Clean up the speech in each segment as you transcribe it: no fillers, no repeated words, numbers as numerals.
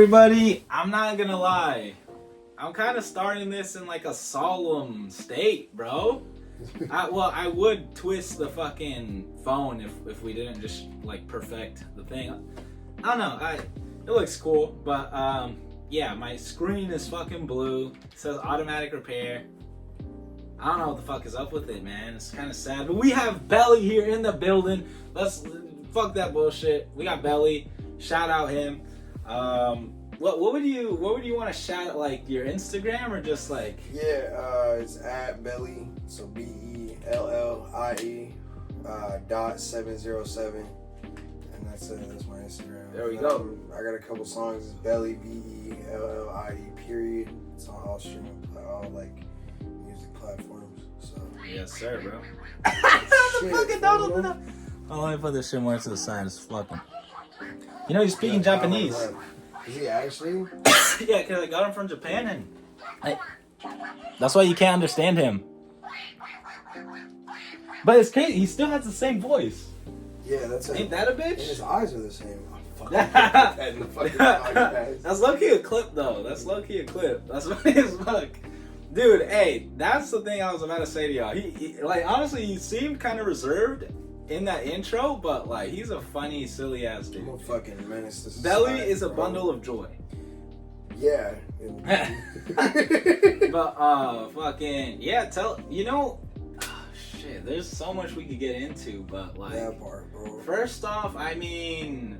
everybody. I'm not gonna lie. I'm kind of starting this in like a solemn state, bro. I would twist the fucking phone if we didn't just like perfect the thing. I don't know. It looks cool, but yeah, my screen is fucking blue. It says automatic repair. I don't know what the fuck is up with it, man. It's kind of sad. But we have Bellie here in the building. Let's fuck that bullshit. We got Bellie. Shout out him. What would you want to shout out, like your Instagram or just like? Yeah, it's at Bellie. So BELLIE .707, and that's my Instagram. There we go. I got a couple songs. It's Bellie BELLIE . It's on all streaming, all like music platforms. So Yes, sir, bro. Shit, Fucking Donald. Oh, let me put this shit more to the side. It's fucking. You know he's speaking Japanese. Is he actually? Yeah, because I got him from Japan, and that's why you can't understand him. But it's crazy. He still has the same voice. Yeah, that's it. Ain't that a bitch? And his eyes are the same. Oh, fuck. In the fucking podcast. That's low-key a clip, though. That's low-key a clip. That's funny as fuck. Dude, hey, that's the thing I was about to say to y'all. He like, honestly, he seemed kind of reserved in that intro, but like, he's a funny, silly ass dude. I'm a fucking menace to Bellie society, is a bro. bundle of joy. Yeah. But fucking yeah, shit, there's so much we could get into, but like That part, bro. first off, I mean,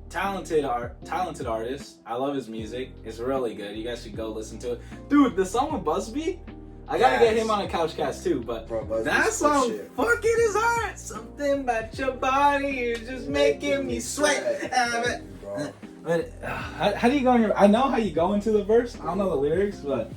talented artist. I love his music. It's really good. You guys should go listen to it. Dude, the song with Fussboi, I gotta get him on a couch cast too, but Bro, Buzzby's that good song shit. fucking is hard. Something about your body is just making me sweat. Bro. But how do you go in your? I know how you go into the verse. I don't know the lyrics, but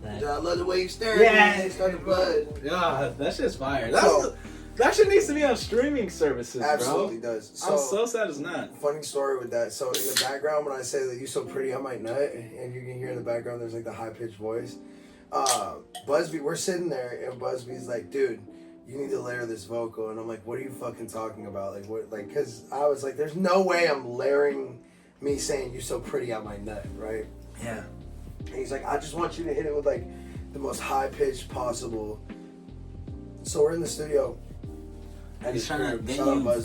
I love the way you stare Yeah. at me. Start the blood. yeah, that shit's fire. So- That shit needs to be on streaming services, Absolutely bro. does. I'm so sad it's not. Funny story with that. So in the background, when I say that you're so pretty, I might nut, and you can hear in the background there's like the high pitched voice. Busby, we're sitting there, and Busby's like, dude, you need to layer this vocal, and I'm like, what are you fucking talking about? Like what? Like, cause I was like, there's no way I'm layering me saying you're so pretty on my nut, right? Yeah. And he's like, I just want you to hit it with like the most high pitch possible. So we're in the studio. at He's his trying to crib. get Shout out you Busby.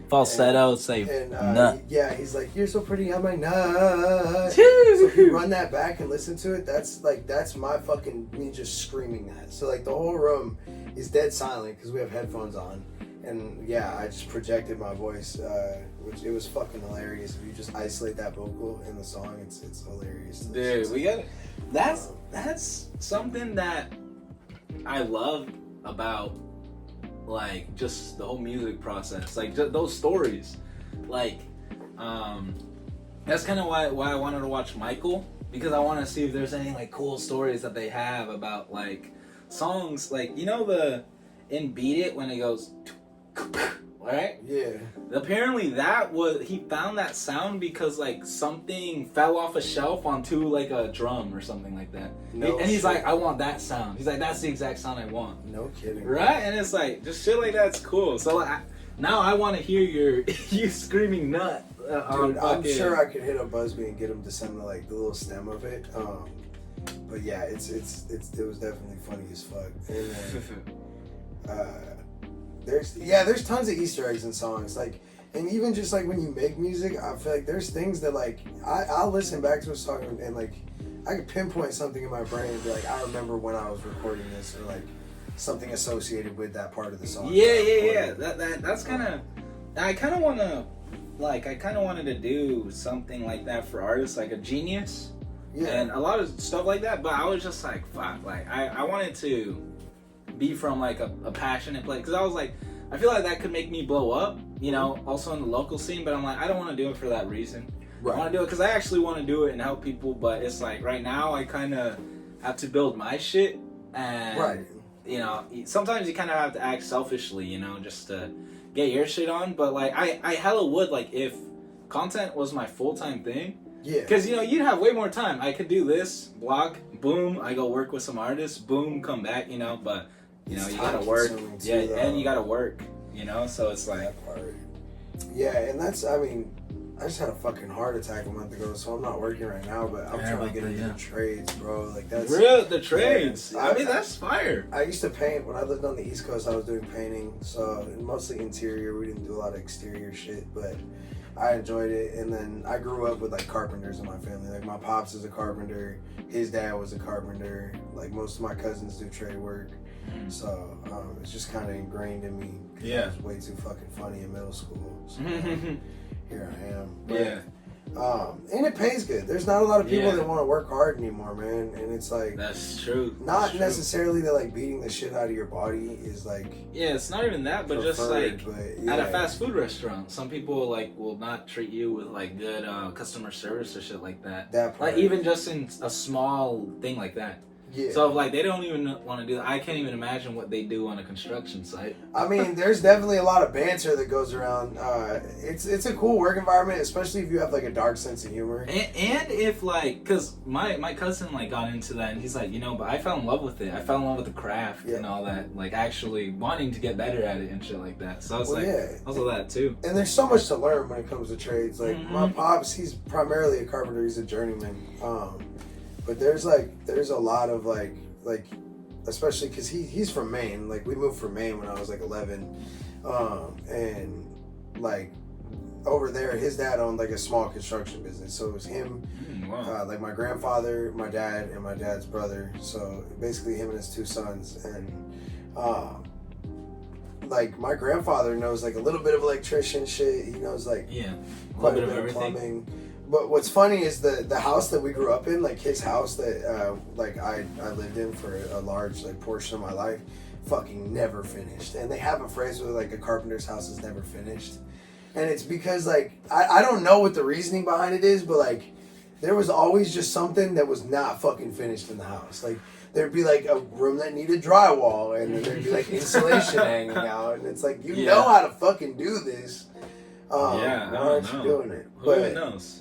falsetto, say And nut. yeah, he's like, you're so pretty on my nut. So if you run that back and listen to it, that's my fucking me just screaming that. So like the whole room is dead silent because we have headphones on. And yeah, I just projected my voice, which it was fucking hilarious. If you just isolate that vocal in the song, it's hilarious. Dude, we got that's something that I love about like just the whole music process, like just those stories. Like that's kind of why I wanted to watch Michael, because I want to see if there's any like cool stories that they have about like songs, like you know the in Beat It when it goes right? Yeah. Apparently he found that sound because like something fell off a shelf onto like a drum or something like that. No and he's shit. like, I want that sound. He's like, that's the exact sound I want. No kidding. Right? And it's like, just shit like that's cool. So like, now I want to hear you screaming nut. Dude, I'm sure I could hit up Busby and get him to send me like the little stem of it. But yeah, it was definitely funny as fuck. And then, there's tons of Easter eggs in songs, like, and even just like when you make music, I feel like there's things that like I'll listen back to a song and like I could pinpoint something in my brain and be like, I remember when I was recording this, or like something associated with that part of the song. Yeah. That's kind of. I kind of wanted to do something like that for artists, like a Genius, and a lot of stuff like that. But I was just like, fuck, like I wanted to be from like a passionate place, because I was like, I feel like that could make me blow up, you know, also in the local scene. But I'm like, I don't want to do it for that reason. Right. I want to do it because I actually want to do it and help people. But it's like right now I kind of have to build my shit, and Right. you know, sometimes you kind of have to act selfishly, you know, just to get your shit on. But like I hella would, like, if content was my full-time thing. Yeah. Because, you know, you'd have way more time. I could do this, blog, boom, I go work with some artists, boom, come back, you know, but, you know, you gotta work. Yeah, and you gotta work, you know, so it's like. That part. Yeah, and that's, I mean, I just had a fucking heart attack a month ago, so I'm not working right now. But I'm trying to get into the trades, bro. Like that's real. The trades. Yeah, I mean, that's fire. I used to paint when I lived on the East Coast. I was doing painting, so mostly interior. We didn't do a lot of exterior shit, but I enjoyed it. And then I grew up with like carpenters in my family. Like my pops is a carpenter. His dad was a carpenter. Like most of my cousins do trade work. So it's just kind of ingrained in me. Yeah. I was way too fucking funny in middle school. So here I am. But, yeah. And it pays good. There's not a lot of people that want to work hard anymore, man. And it's like that's true. Not necessarily that like beating the shit out of your body is like it's not even that, but just like at a fast food restaurant, some people like will not treat you with like good customer service or shit like that. That part. Like even just in a small thing like that. Yeah. So like they don't even want to do that. I can't even imagine what they do on a construction site. I mean, there's definitely a lot of banter that goes around. It's a cool work environment, especially if you have like a dark sense of humor. And if like, cause my cousin like got into that, and he's like, but I fell in love with it. I fell in love with the craft and all that, like actually wanting to get better at it and shit like that. So I was also that too. And there's so much to learn when it comes to trades. Like my pops, he's primarily a carpenter. He's a journeyman. But there's a lot of like especially because he's from Maine. Like we moved from Maine when I was like 11, and like over there his dad owned like a small construction business, so it was him, like my grandfather, my dad, and my dad's brother. So basically him and his two sons. And like my grandfather knows like a little bit of electrician shit. He knows like quite a bit of plumbing. But what's funny is the house that we grew up in, like his house that like I lived in for a large like portion of my life, fucking never finished. And they have a phrase where like a carpenter's house is never finished. And it's because like I don't know what the reasoning behind it is, but like there was always just something that was not fucking finished in the house. Like there'd be like a room that needed drywall, and then there'd be like insulation hanging out, and it's like you know how to fucking do this. Why aren't you doing it? Who even knows?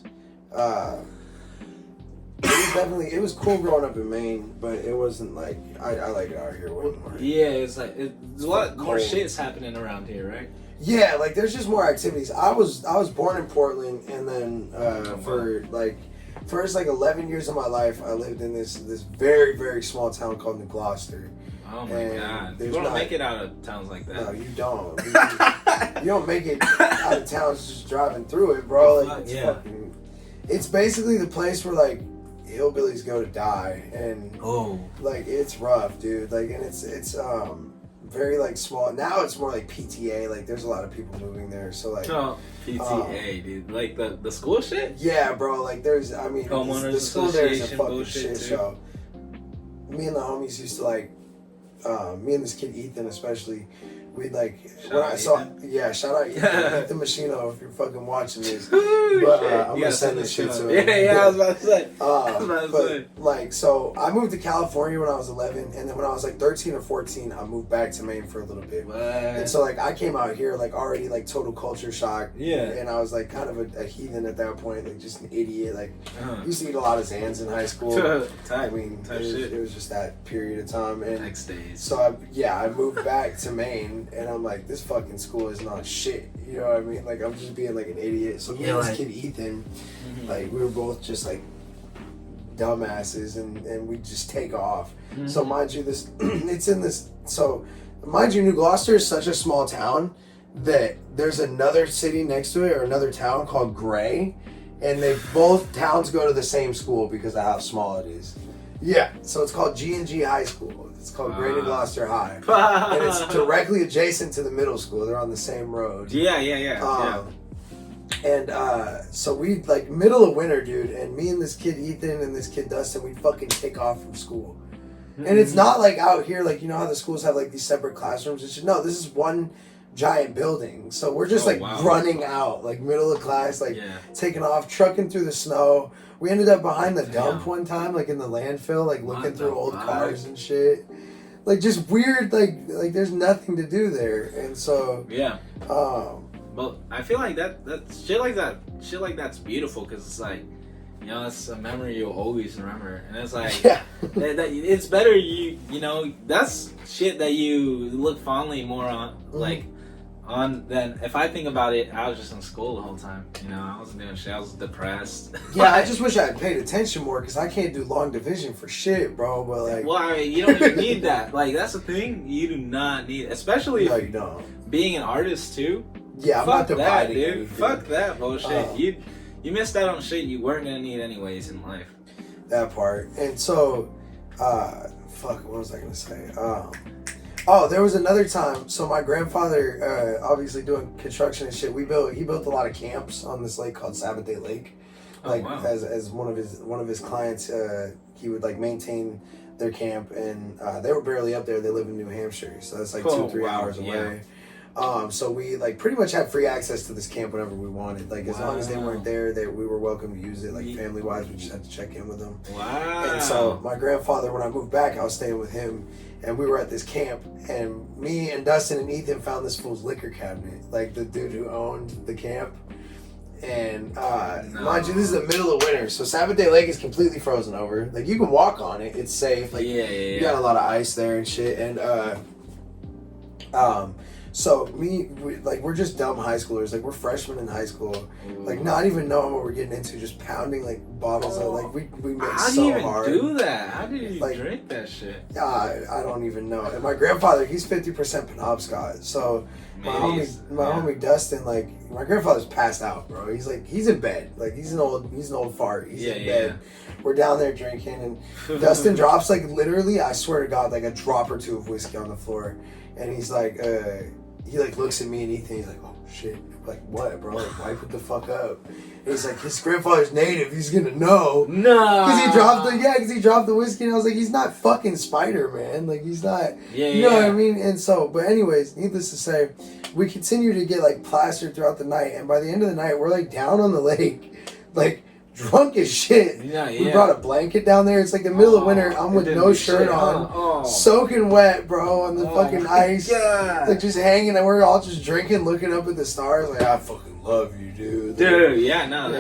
It was cool growing up in Maine, but it wasn't like I like it out here way more. Yeah, it's like there's a lot more shit's happening around here, right? Yeah, like there's just more activities. I was born in Portland, and then for like first like 11 years of my life, I lived in this very very small town called New Gloucester. Oh my god! You don't make it out of towns like that. No, you don't. You don't make it out of towns just driving through it, bro. Like it's basically the place where like hillbillies go to die, and like it's rough, dude. Like, and it's very like small. Now it's more like PTA. Like there's a lot of people moving there, so like PTA, dude. Like the school shit. Yeah, bro. Like there's, I mean, the school there is a fucking shit show. Me and the homies used to like, me and this kid Ethan especially. We'd like shout out Ethan Machino if you're fucking watching this. But I'm gonna send this shit to him. I was about to say. Like, so I moved to California when I was 11, and then when I was like 13 or 14, I moved back to Maine for a little bit. And so like I came out here like already like total culture shock. Yeah. And I was like kind of a heathen at that point, like just an idiot. Like used to eat a lot of Xans in high school. I mean, it was just that period of time. And next days. So I moved back to Maine. And I'm like, this fucking school is not shit. You know what I mean? Like, I'm just being like an idiot. So me and this kid Ethan, like, we were both just like dumbasses, and we just take off. So mind you, it's in this. So mind you, New Gloucester is such a small town that there's another city next to it, or another town called Gray, and both towns go to the same school because of how small it is. Yeah, so it's called G&G High School. It's called Great New Gloucester High. And it's directly adjacent to the middle school. They're on the same road. Yeah. And so we, like, middle of winter, dude, and me and this kid Ethan and this kid Dustin, we'd fucking take off from school. And it's not like out here, like, you know how the schools have, like, these separate classrooms? It's just, no, this is one giant building. So we're just, running out, like, middle of class, like, taking off, trucking through the snow. We ended up behind the dump one time, like in the landfill, like looking through old cars and shit. Like just weird, like there's nothing to do there. And so but I feel like that shit like that's beautiful, because it's like, that's a memory you'll always remember. And it's like that it's better you know that's shit that you look fondly more on like then if I think about it, I was just in school the whole time. You know, I wasn't doing shit. I was depressed. Yeah, I just wish I had paid attention more because I can't do long division for shit, bro. But like, well, I mean, you don't even need that. Like, that's the thing. You do not need, especially no, you don't. Being an artist too. Yeah, I'm not dividing, dude. anything. Fuck that bullshit. You missed out on shit you weren't gonna need anyways in life. That part. And so, fuck, what was I gonna say? Oh, there was another time. So my grandfather, obviously doing construction and shit, he built a lot of camps on this lake called Sabbath Day Lake. Like, wow. as one of his clients, he would like maintain their camp, and they were barely up there. They live in New Hampshire, so that's like 2-3 hours away. So we like pretty much had free access to this camp whenever we wanted. Like, as long as they weren't there, we were welcome to use it. Like, family wise, we just had to check in with them. Wow. And so my grandfather, when I moved back, I was staying with him, and we were at this camp, and me and Dustin and Ethan found this fool's liquor cabinet, like the dude who owned the camp. And mind you, this is the middle of winter, so Sabbath Day Lake is completely frozen over. Like, you can walk on it; it's safe. Like, you got a lot of ice there and shit. And so we're just dumb high schoolers. Like, we're freshmen in high school, like not even knowing what we're getting into, just pounding like bottles of like we mix How so do you even hard. do that? How do you like, drink that shit? I don't even know. And my grandfather, he's 50% Penobscot, so my homie Dustin, like, my grandfather's passed out, bro. He's in bed, like he's an old fart. He's in bed. We're down there drinking, and Dustin drops like literally, I swear to God, like a drop or two of whiskey on the floor, and he's like, he like looks at me and Ethan. He's like, oh shit, like what, bro? Like, wipe it the fuck up. And he's like, his grandfather's native. He's gonna know. No. Because he dropped the whiskey, and I was like, he's not fucking Spider-Man. Like, he's not. You know what I mean? And so, but anyways, needless to say, we continue to get like plastered throughout the night, and by the end of the night, we're like down on the lake, like drunk as shit. We brought a blanket down there. It's like the middle of winter. I'm with no shirt on, soaking wet, bro, on the fucking ice. God. Like, just hanging, and we're all just drinking, looking up at the stars. Like, I fucking love you, dude. Dude, yeah, no.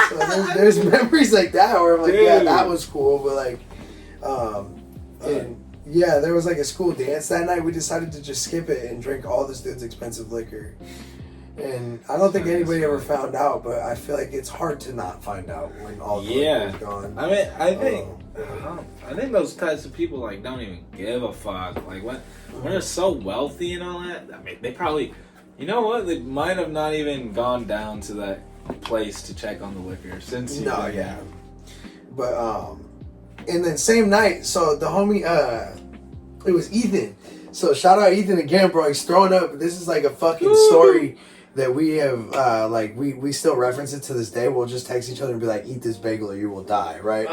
So there's memories like that where I'm like, yeah, that was cool. But like, and yeah, there was like a school dance that night. We decided to just skip it and drink all this dude's expensive liquor. And I don't think anybody ever found out, but I feel like it's hard to not find out when all the liquor is gone. I mean, I think those types of people like don't even give a fuck. Like, when they're so wealthy and all that, I mean, they probably, you know what? They might have not even gone down to that place to check on the liquor since. But and then same night, so the homie, it was Ethan. So shout out Ethan again, bro. He's throwing up. This is like a fucking story that we have, like, we still reference it to this day. We'll just text each other and be like, eat this bagel or you will die, right?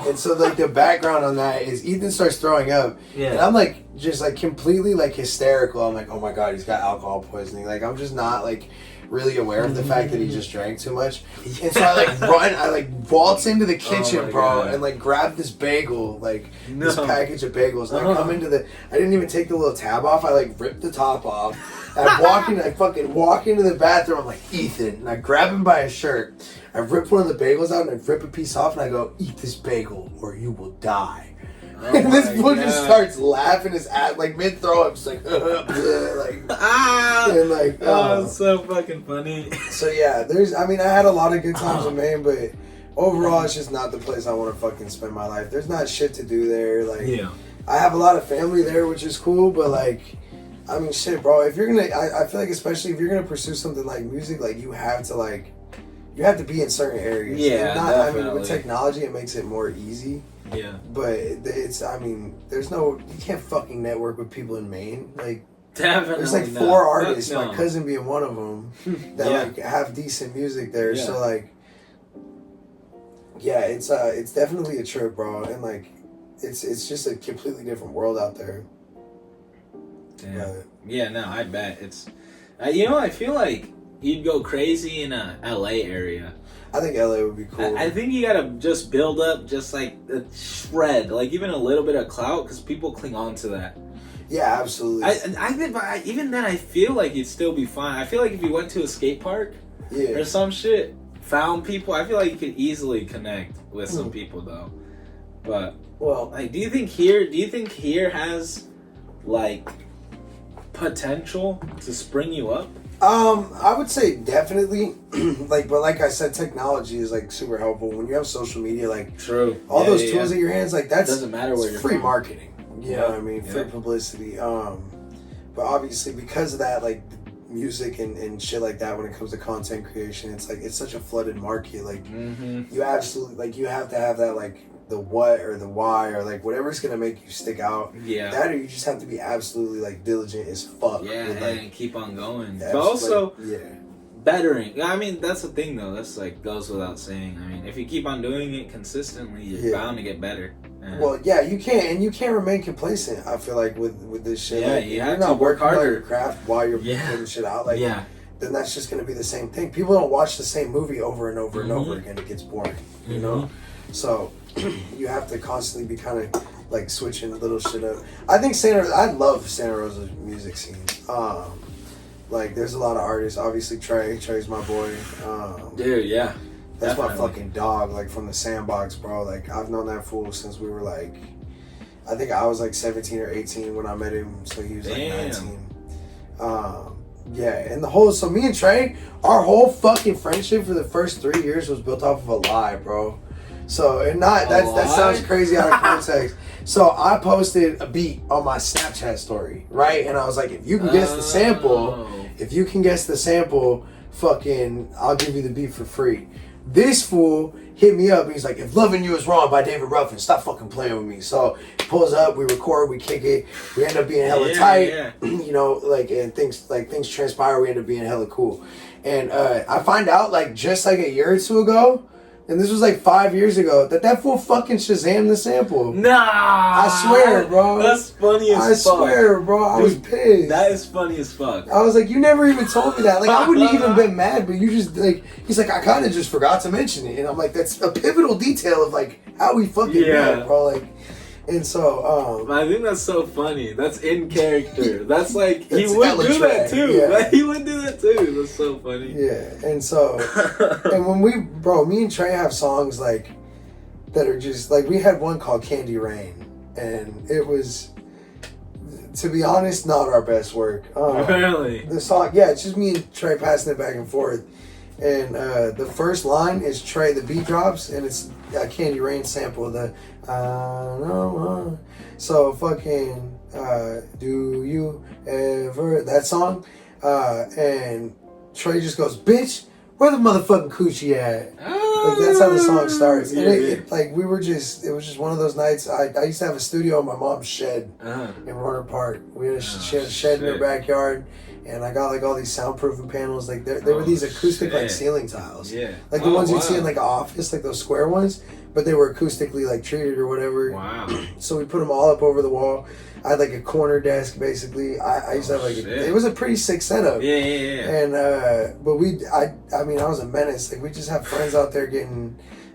And so, like, the background on that is Ethan starts throwing up. And I'm, like, just, like, completely, like, hysterical. I'm like, oh, my God, he's got alcohol poisoning. Like, I'm just not, like, really aware of the fact that he just drank too much. And so I, like, waltz into the kitchen, bro, and, like, grab this bagel, like, this package of bagels. And I come into I didn't even take the little tab off. I, like, ripped the top off. I fucking walk into the bathroom. I'm like, Ethan, and I grab him by his shirt. I rip one of the bagels out and I rip a piece off and I go, eat this bagel or you will die. And this fool just starts laughing his ass, like mid throw up, just like, and like, oh, it's so fucking funny. So yeah, I had a lot of good times in Maine, but overall, it's just not the place I want to fucking spend my life. There's not shit to do there. Like, I have a lot of family there, which is cool, but like, I mean, shit, bro. If you're gonna, I feel like especially if you're gonna pursue something like music, like you have to be in certain areas. Yeah, I mean, with technology, it makes it more easy. Yeah. But it's, I mean, you can't fucking network with people in Maine. Like, definitely there's like 4 artists, my cousin being one of them, that like have decent music there. So like, yeah, it's definitely a trip, bro, and like, it's just a completely different world out there. Damn. Yeah, no, I bet it's. I feel like you'd go crazy in a LA area. I think LA would be cool. I think you gotta just build up just like a shred, like even a little bit of clout, because people cling on to that. Yeah, absolutely. I think, but even then, I feel like you'd still be fine. I feel like if you went to a skate park or some shit, found people, I feel like you could easily connect with some people though. But well, like, do you think here has like potential to spring you up? I would say definitely. But like I said, technology is like super helpful when you have social media. Like, true, all those tools at your hands. Like, that's doesn't matter where you're free from. marketing. You know what I mean? Free publicity. But obviously because of that, like music and shit like that, when it comes to content creation, it's like it's such a flooded market. Like you absolutely like you have to have that like the what or the why or like whatever's gonna make you stick out. Yeah. That or you just have to be absolutely like diligent as fuck. Yeah, with, and keep on going. Yeah, But also, like, bettering. I mean, that's the thing though. That's like goes without saying. I mean, if you keep on doing it consistently, you're bound to get better. Well, yeah, you can't remain complacent. I feel like with this shit. Yeah, like, you if have you're to not work working on harder. your craft while you're putting shit out. Like, then that's just gonna be the same thing. People don't watch the same movie over and over and over again. It gets boring, you know. So you have to constantly be kind of like switching a little shit up. I think I love Santa Rosa's music scene. Like there's a lot of artists. Obviously Trey's my boy. Dude, yeah. That's definitely. my fucking dog, like from the Sandbox, bro. Like I've known that fool since we were like, I think I was like 17 or 18 when I met him, so he was like 19. Yeah, and so me and Trey, our whole fucking friendship for the first 3 years was built off of a lie, bro. So that sounds crazy out of context. So I posted a beat on my Snapchat story, right? And I was like, if you can guess the sample, fucking, I'll give you the beat for free. This fool hit me up and he's like, if Loving You Is Wrong by David Ruffin, stop fucking playing with me. So he pulls up, we record, we kick it, we end up being hella tight, you know, like, and things transpire, we end up being hella cool. And I find out like just like a year or two ago, and this was like 5 years ago, that fool fucking Shazam the sample. Nah! I swear, bro. That's funny as fuck. I swear, bro. I was pissed. That is funny as fuck. I was like, you never even told me that. Like, I wouldn't even been mad, but you just, like, he's like, I kind of just forgot to mention it. And I'm like, that's a pivotal detail of, like, how we fucking met, bro. Like, and so, I think that's so funny. That's in character. That's like, he That's would do that track, too. yeah. Like, he would do that too. That's so funny. Yeah, and so, and when me and Trey have songs, like, that are just, like, we had one called Candy Rain, and it was, to be honest, not our best work. Really? The song, yeah, it's just me and Trey passing it back and forth. And the first line is Trey, the beat drops, and it's a Candy Rain sample. So fucking, do you ever, that song? And Trey just goes, bitch, where the motherfucking coochie at? Like, that's how the song starts. And it was just one of those nights. I used to have a studio in my mom's shed in Runner Park. We had a shed in her backyard. And I got like all these soundproofing panels. Like there were these acoustic like ceiling tiles. Yeah. Like the ones you'd see in like an office, like those square ones. But they were acoustically like treated or whatever. Wow. So we put them all up over the wall. I had like a corner desk basically. I used to have like it was a pretty sick setup. Yeah. And but I mean I was a menace. Like we just have friends out there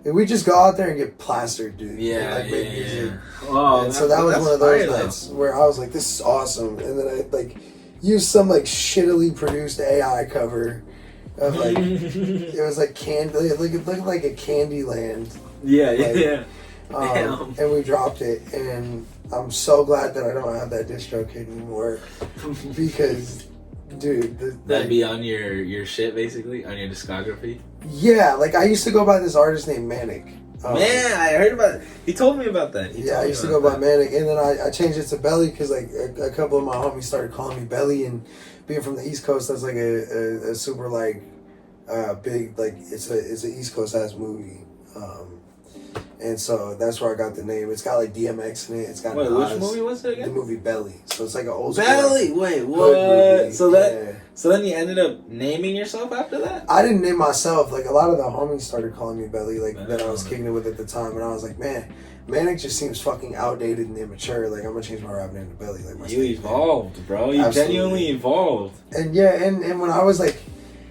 we just go out there and get plastered, dude. And, like make music. Oh, and so that was one of those nights where I was like, this is awesome. And then I like used some like shittily produced AI cover of like it was like candy. It looked like a Candyland. And we dropped it, and I'm so glad that I don't have that distro kit anymore because, dude, that'd be on your shit basically on your discography. Yeah, like I used to go by this artist named Manic. Man, I heard about it. He told me about that. I used to go by Manic, and then I changed it to Bellie because like a couple of my homies started calling me Bellie, and being from the East Coast, that's like a super like big, like it's an East Coast ass movie. And so that's where I got the name. It's got like DMX in it. It's got which movie was it again? The movie Bellie. So it's like an old Bellie. Wait, what? So then you ended up naming yourself after that? I didn't name myself. Like a lot of the homies started calling me Bellie, like that I was kicking it with at the time, and I was like, man, Manic just seems fucking outdated and immature. Like I'm gonna change my rap name to Bellie. Like you evolved, bro. You genuinely evolved. And yeah, and when I was like.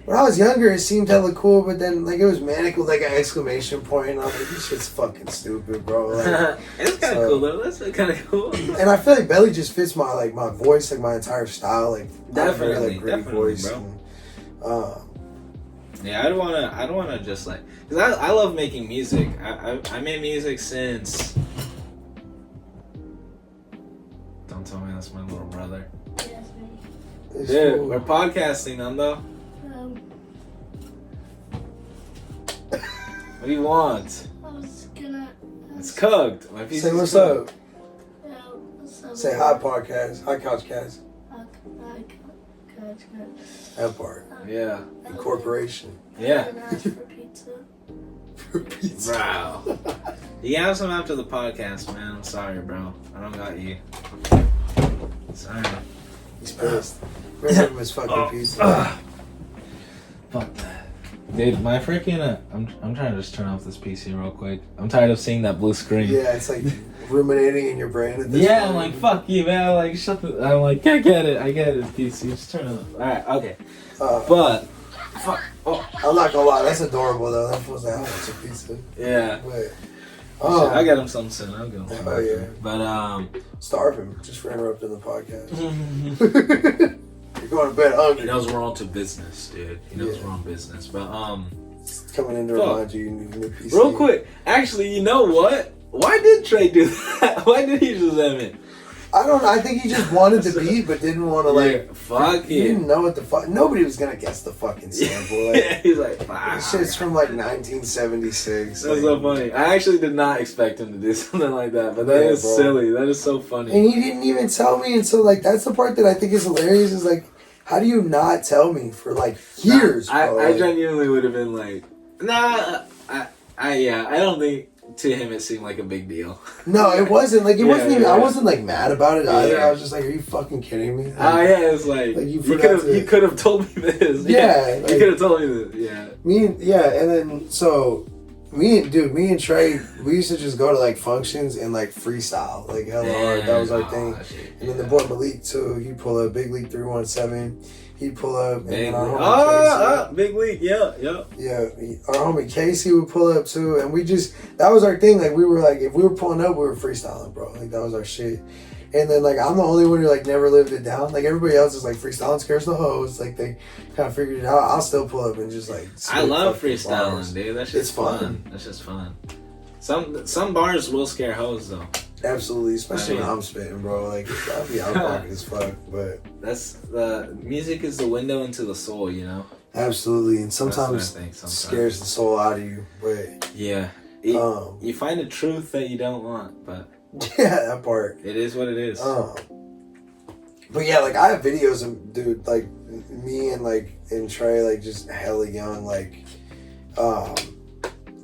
When I was younger, it seemed hella cool, but then like it was Manic with like an exclamation point, and I was like, "This shit's fucking stupid, bro." Like, it's kind of cool though. That's kind of cool. And I feel like Bellie just fits my like my voice, like my entire style, like definitely, gritty voice, bro. And, yeah, I don't wanna just like, cause I love making music. I made music since. Don't tell me that's my little brother. Dude, we're podcasting, Nando. What do you want? I was gonna. It's cooked. My piece Say is what's cooked. up. Yeah, what's up? Say hi, podcast. Hi, couch cast. That part. Yeah. Incorporation. Yeah. Ask for pizza. For pizza. Bro. You have some after the podcast, man. I'm sorry, bro. I don't got you. Sorry. He's pissed. Bring him his fucking pizza. Fuck that. Dude, my freaking I'm trying to just turn off this PC real quick. I'm tired of seeing that blue screen. Yeah, it's like ruminating in your brain at this Yeah, point. I'm like, fuck you, man. Like, shut the. I'm like, I get it, PC. Just turn it off. Alright, okay. But, fuck. Oh. I'm not gonna lie, that's adorable though. That feels like how much a pizza. Yeah. But, I'll get him something soon. I'll get him something. Oh, yeah. But, starve him just for interrupting the podcast. You're going to bed hungry. He knows we're on to business, dude. He knows we're on business. But, It's coming in to remind you need a new PC. real quick. Actually, you know what? Why did Trey do that? Why did he just have it? I don't know. I think he just wanted to beat, but didn't want to, like... fuck He it. didn't know what the fuck... Nobody was going to guess the fucking sample. Like, Yeah, he's like, fuck. this shit's from, like, 1976. That's so funny. I actually did not expect him to do something like that, but that is bro. silly. That is so funny. And he didn't even tell me until, like, that's the part that I think is hilarious is, like, how do you not tell me for, like, years, bro? I genuinely would have been like, nah, I don't think to him it seemed like a big deal. No, it wasn't. Like, it wasn't even, I yeah. wasn't, like, mad about it either. Yeah. I was just like, are you fucking kidding me? Like, Yeah, it's like you you forgot to- could have told me this. Yeah, you like- could have told me this. Yeah. and then, so, me and Trey, we used to just go to, like, functions and, like, freestyle. Like, hella hard. That was our thing. And then the boy Malik, too, he'd pull up Big League 317. He'd pull up. And Big then our league. homie Big league. Yeah. our homie Casey would pull up, too. And we just, that was our thing. Like, we were, like, if we were pulling up, we were freestyling, bro. Like, that was our shit. And then, like, I'm the only one who, like, never lived it down. Like, everybody else is, like, freestyling scares the hoes. Like, they kind of figured it out. I'll still pull up and just, like... I love fucking freestyling, bars. dude. That's It's just fun. fun. That's just fun. Some bars will scare hoes though. Absolutely, especially when I'm spitting, bro. Like, I'll be out of pocket as fuck, but... That's the music is the window into the soul, you know? Absolutely, and That's what I sometimes think sometimes. scares the soul out of you, but... Yeah. You find a truth that you don't want, but... Yeah, that part. It is what it is. But yeah, like, I have videos of, dude, like, me and Trey, like, just hella young, like,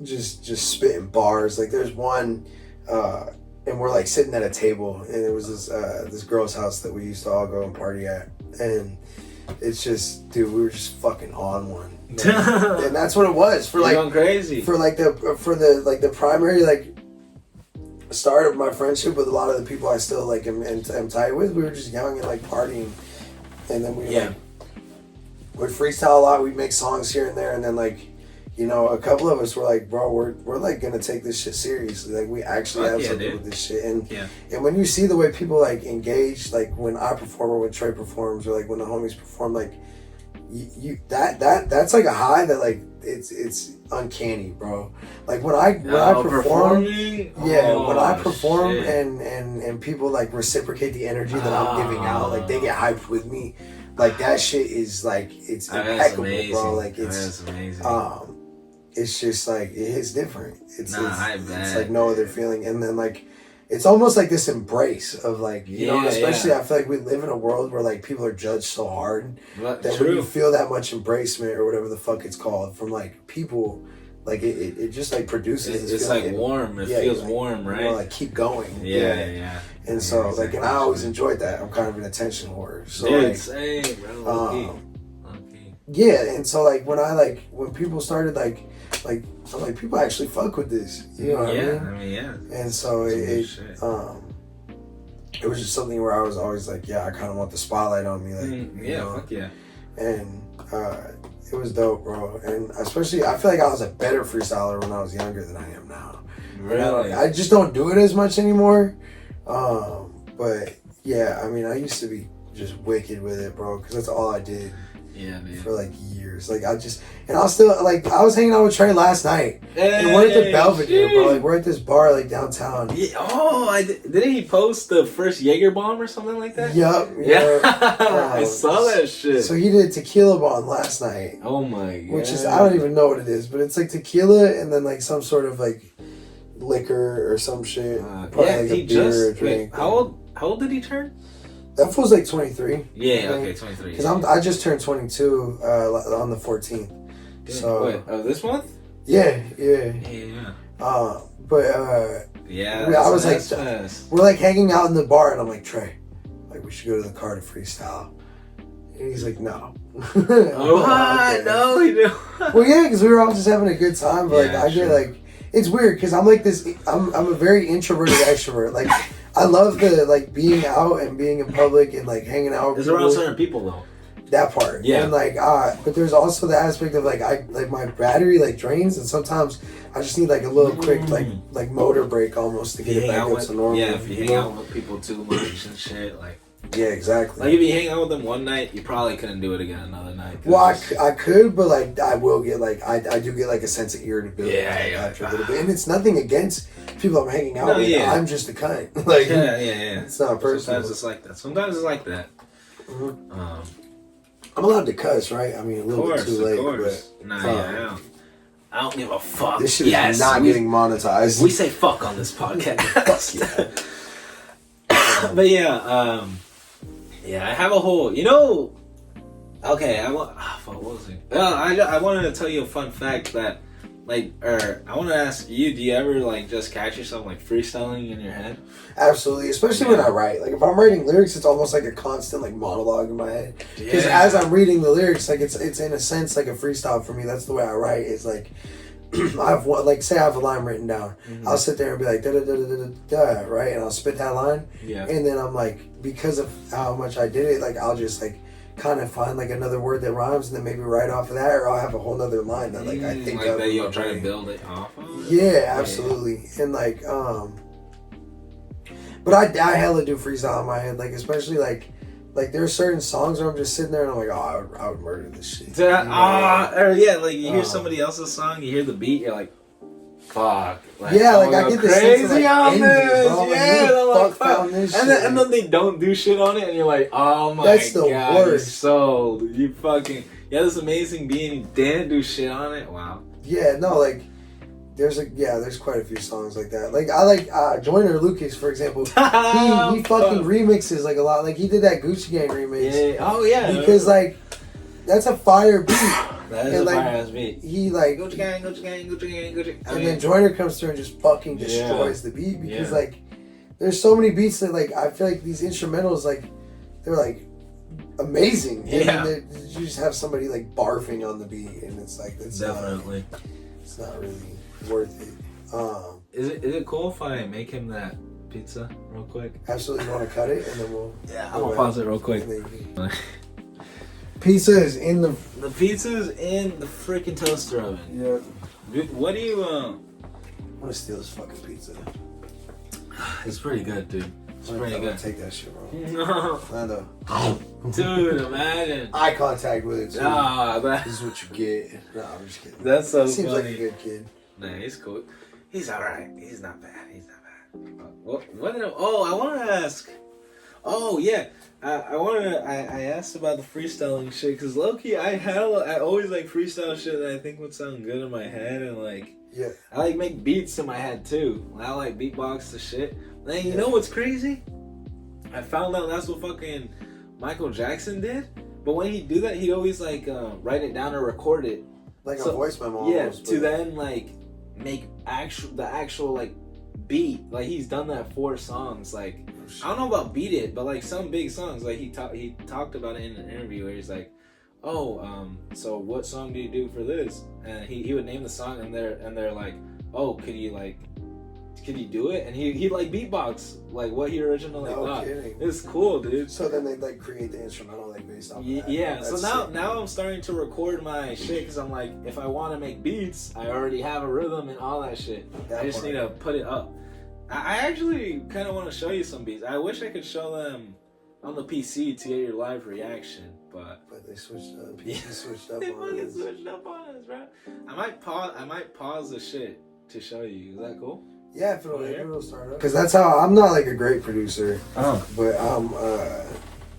just spitting bars. Like, there's one, and we're, like, sitting at a table, and it was this girl's house that we used to all go and party at, and it's just, dude, we were just fucking on one. And that's what it was for, like, going crazy. for the primary, like, start of my friendship with a lot of the people I still, like, am tight with. We were just young and, like, partying, and then we like, would freestyle a lot. We'd make songs here and there, and then, like, you know, a couple of us were like, bro, we're like gonna take this shit seriously. Like, we actually have something with this shit. And when you see the way people, like, engage, like, when I perform or when Trey performs or, like, when the homies perform, like, that's like a high that, like, it's uncanny, bro. Like, when I perform, when I perform and people, like, reciprocate the energy that I'm giving out, like, they get hyped with me, like, that shit is, like, it's impeccable, bro. Like, it's amazing. It's just, like, it's different. It's it's like no other feeling. And then, like, it's almost like this embrace of, like, you know, especially I feel like we live in a world where, like, people are judged so hard that when you feel that much embracement or whatever the fuck it's called from, like, people, like, it just, like, produces it's like warm. It feels like, warm, right? Well, like, keep going. Yeah. And so, exactly, like, and I always enjoyed that. I'm kind of an attention whore. So, dude, like, same, bro. yeah, and so, like, when people started, like, I'm like, people actually fuck with this. You know what I mean? And so it was just something where I was always like, yeah, I kind of want the spotlight on me. Like, you know? Fuck yeah. And it was dope, bro. And especially, I feel like I was a better freestyler when I was younger than I am now. Really? I just don't do it as much anymore. But yeah, I mean, I used to be just wicked with it, bro, because that's all I did. Yeah, dude. For like years. Like I was still like I was hanging out with Trey last night. And we're at the Belvedere, bro. Like we're at this bar like downtown. Yeah. Oh, didn't he post the first Jaeger bomb or something like that? Yup. Yeah. I saw that shit. So he did a tequila bomb last night. Oh my god. Which is I don't even know what it is, but it's like tequila and then like some sort of like liquor or some shit. Probably yeah, like he a beer just or drink. how old did he turn? That fool's like 23. Yeah, okay, 23. Because I just turned 22 on the 14th. So what, this month? Yeah. Yeah. But yeah, I was like, fast. we're like hanging out in the bar, and I'm like, Trey, like we should go to the car to freestyle. And he's like, no. Oh, okay. no, he did. Well, yeah, because we were all just having a good time. But like, I get like, it's weird because I'm like this. I'm a very introverted extrovert. Like, I love the like being out and being in public and like hanging out. It's around certain people though. That part, yeah. And like, but there's also the aspect of like my battery like drains, and sometimes I just need like a little quick like motor break almost to get it back up to normal. Yeah, if you hang out with people too much and shit, like. Yeah, exactly. Like if you hang out with them one night, you probably couldn't do it again another night. Well, I could, but like I will get like I do get like a sense of irritability after a little bit, and it's nothing against people I'm hanging out with. Yeah. I'm just a cunt. Like yeah. It's not personal. Sometimes it's like that. Sometimes it's like that. Mm-hmm. I'm allowed to cuss, right? I mean, a little bit too late, but nah, I don't give a fuck. This shit is not getting monetized. We say fuck on this podcast. Fuck yeah. But yeah, I have a whole, okay, what was it? I wanted to tell you a fun fact that, I want to ask you, do you ever, just catch yourself, freestyling in your head? Absolutely, especially when I write. Like, if I'm writing lyrics, it's almost like a constant, monologue in my head. Because as I'm reading the lyrics, it's in a sense, like a freestyle for me. That's the way I write. It's like, I have one, say I have a line written down. Mm-hmm. I'll sit there and be like, da da da da da da, right? And I'll spit that line. Yeah. And then I'm like, because of how much I did it, I'll just, kind of find, another word that rhymes and then maybe write off of that, or I'll have a whole nother line that, I think of. That you'll try to build it off of? Yeah, absolutely. Yeah. And, but I hella do freestyle in my head, especially, there are certain songs where I'm just sitting there and I'm like, oh, I would murder this shit. You hear somebody else's song, you hear the beat, you're like, fuck. I get this crazy sense of, on envy, this. bro. Yeah, fuck. This and shit. then they don't do shit on it, and you're like, oh my That's the god, worst. you sold. You fucking, this amazing beat, and you didn't do shit on it. Wow. Yeah, no, there's quite a few songs like that. I like Joyner Lucas, for example. He fucking remixes a lot. He did that Gucci Gang remix. Yeah. Oh yeah. Because that's a fire beat. That is a fire ass beat. He Gucci Gang, Gucci Gang, Gucci Gang, Gucci. And then Joyner comes through and just fucking destroys the beat because there's so many beats that I feel like these instrumentals they're amazing. Yeah. And you just have somebody barfing on the beat and it's that's definitely. It's not really worth it. Is it cool if I make him that pizza real quick? Absolutely. You want to cut it and then we'll. Yeah, I'm gonna pause it real quick. Pizza is in the pizza's in the freaking toaster oven. Yeah. Dude, what do you I want to steal this fucking pizza. It's pretty good, dude. It's pretty good. Take that shit, bro. No. I know. Dude, imagine. Eye contact with it too. Nah, this is what you get. No, I'm just kidding. That's so Seems funny. like a good kid. Nah, he's cool. He's alright. He's not bad. I want to ask. Oh, yeah. I asked about the freestyling shit because low-key I always freestyle shit that I think would sound good in my head and yeah. I make beats in my head too. I beatbox the shit. Then you know what's crazy? I found out that's what fucking Michael Jackson did. But when he'd do that, he'd always write it down or record it. A voice memo. Yeah, almost, to then make the actual beat. He's done that for songs. I don't know about Beat It, but some big songs. He talked about it in an interview where he's like, so what song do you do for this? And he would name the song and they're like, oh, could you do it? And he beatbox what he originally thought. Kidding. It's cool, dude. So then they create the instrumental based on that. Yeah. So now I'm starting to record my shit because I'm if I want to make beats, I already have a rhythm and all that shit. I just need to put it up. I actually kind of want to show you some beats. I wish I could show them on the PC to get your live reaction. but they switched up. Yeah. They switched up they on fucking us. switched up on us, bro. I might pause the shit to show you. Is that cool? Yeah, if it'll start up. Because that's how I'm not like a great producer. Oh, but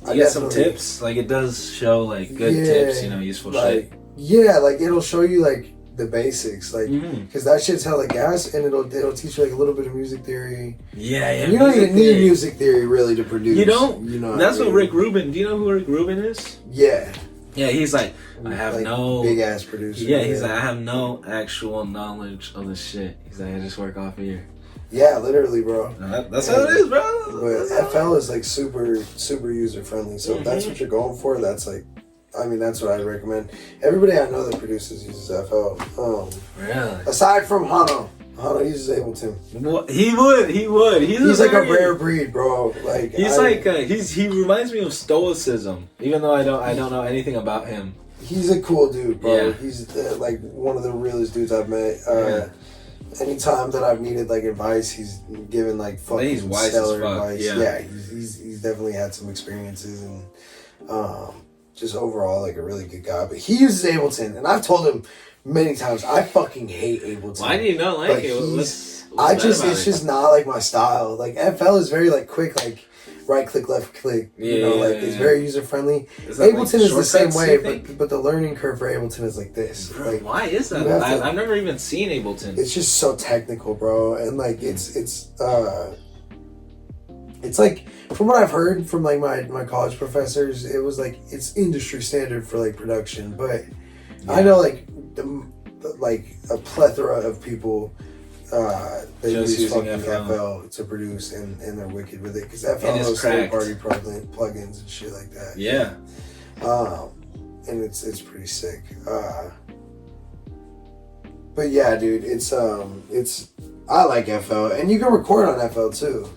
I get some tips. Like it does show like good tips, useful shit. Yeah, like it'll show you like the basics, like because that shit's hella gas, and it'll teach you like a little bit of music theory. Yeah. And you don't even need music theory really to produce. You don't. That's what Rick Rubin. Rubin. Do you know who Rick Rubin is? Yeah. Yeah, he's like, I have like, no big ass producer. Yeah, he's like, I have no actual knowledge of the shit. He's like, I just work off here. Yeah, literally, bro. That's how it is, bro. But FL is like super user friendly. So if that's what you're going for, that's like, I mean, that's what I recommend. Everybody I know that produces uses FL. Really? Aside from Hano. Hano uses Ableton. Well, he would. He's like a rare breed, bro. Like he reminds me of Stoicism, even though I don't know anything about him. He's a cool dude, bro. Yeah. He's like one of the realest dudes I've met. Anytime that I've needed like advice, he's given like fucking stellar advice. Yeah, he's definitely had some experiences and just overall like a really good guy. But he uses Ableton, and I've told him many times I fucking hate Ableton. Why do you not like it? It's just not like my style. Like FL is very like quick, like right click, left click. It's very user friendly. Ableton is the same way, but the learning curve for Ableton is like this. Bro, like, why is that? I've never even seen Ableton. It's just so technical, bro, and like it's like from what I've heard from like my college professors, it was like it's industry standard for like production, but I know like like a plethora of people. They use fucking FL to produce, and they're wicked with it because FL has third-party plugins and shit like that. Yeah. And it's pretty sick. But yeah, dude, it's I like FL, and you can record on FL too.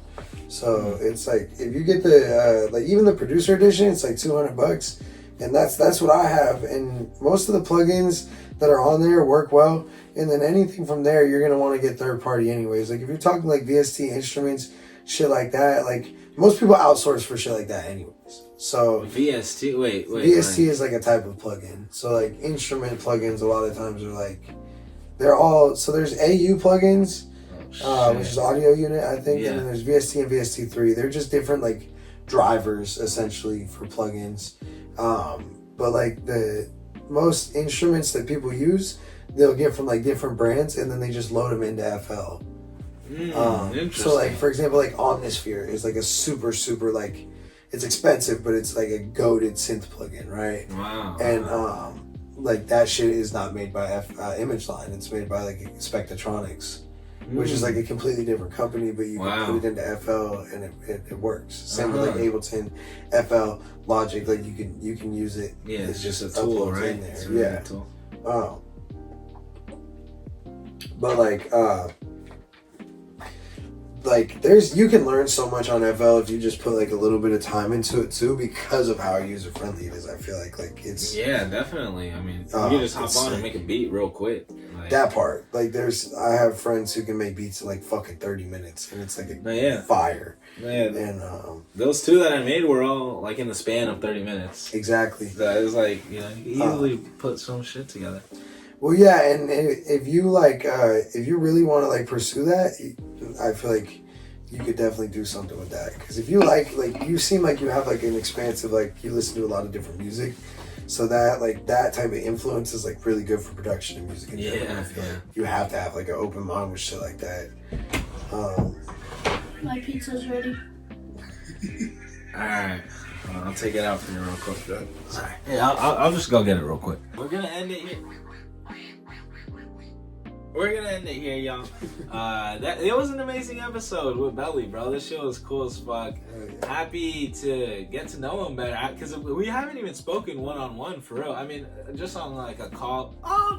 So it's like if you get the like even the producer edition, it's like $200, and that's what I have. And most of the plugins that are on there work well. And then anything from there, you're going to want to get third party anyways. Like if you're talking like VST instruments, shit like that, like most people outsource for shit like that anyways. So VST, wait. VST is like a type of plugin. So like instrument plugins a lot of times are like, so there's AU plugins, which is audio unit, I think. Yeah. And then there's VST and VST3. They're just different like drivers essentially for plugins. But like the most instruments that people use, they'll get from like different brands, and then they just load them into FL. So like for example, like Omnisphere is like a super like it's expensive, but it's like a goated synth plugin, right? Wow. And like that shit is not made by Image Line. It's made by like Spectatronics, which is like a completely different company, but you can put it into FL and it works. Same with like Ableton, FL, Logic. Like you can use it. Yeah, it's just a tool, right? In there. It's really a tool. But like you can learn so much on FL if you just put like a little bit of time into it too, because of how user friendly it is. I feel like it's definitely. I mean, you can just hop on and make a beat real quick. Like, that part, like I have friends who can make beats in like fucking 30 minutes, and it's like fire. And those two that I made were all like in the span of 30 minutes. Exactly. That is like you can easily put some shit together. Well, yeah, and if you if you really want to like pursue that, I feel like you could definitely do something with that. Because if you like you seem like you have like an expansive, like you listen to a lot of different music, so that like that type of influence is like really good for production and music. I feel like you have to have like an open mind with shit like that. My pizza's ready. All right. I'll take it out for you real quick, bro. Sorry. Yeah, I'll just go get it real quick. We're gonna end it here. Y'all. It was an amazing episode with Bellie, bro. This shit was cool as fuck. Yeah. Happy to get to know him better, because we haven't even spoken one-on-one for real. I mean, just on like a call. Oh,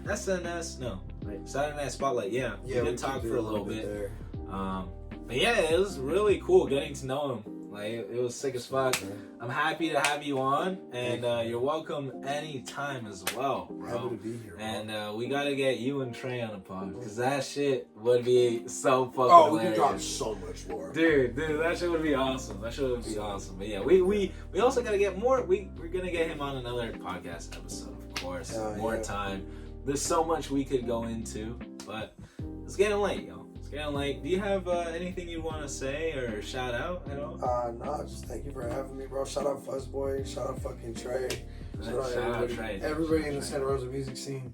SNS, no, like Saturday Night Spotlight. Yeah, we did talk for a little bit. But yeah, it was really cool getting to know him. Like it was sick as fuck. I'm happy to have you on, and you're welcome anytime as well, bro. Happy to be here, bro. And we gotta get you and Trey on the pod, because that shit would be so fucking Oh, we hilarious. can drop so much more. Dude, that shit would be awesome. That shit would be awesome. But yeah, we also gotta get more. We're gonna get him on another podcast episode, of course. More time. There's so much we could go into, but it's getting late, y'all. It's getting late. Do you have anything you want to say or shout out at all? No, just thank you for having me, bro. Shout out Fussboi. Shout out fucking Trey. Shout out Trey. Everybody in the Santa Rosa music scene.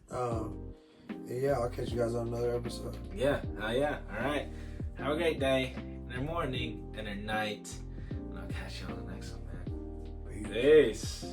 Yeah, I'll catch you guys on another episode. Yeah. Yeah. All right. Have a great day, and a morning, and a night. And I'll catch you on the next one, man. Peace.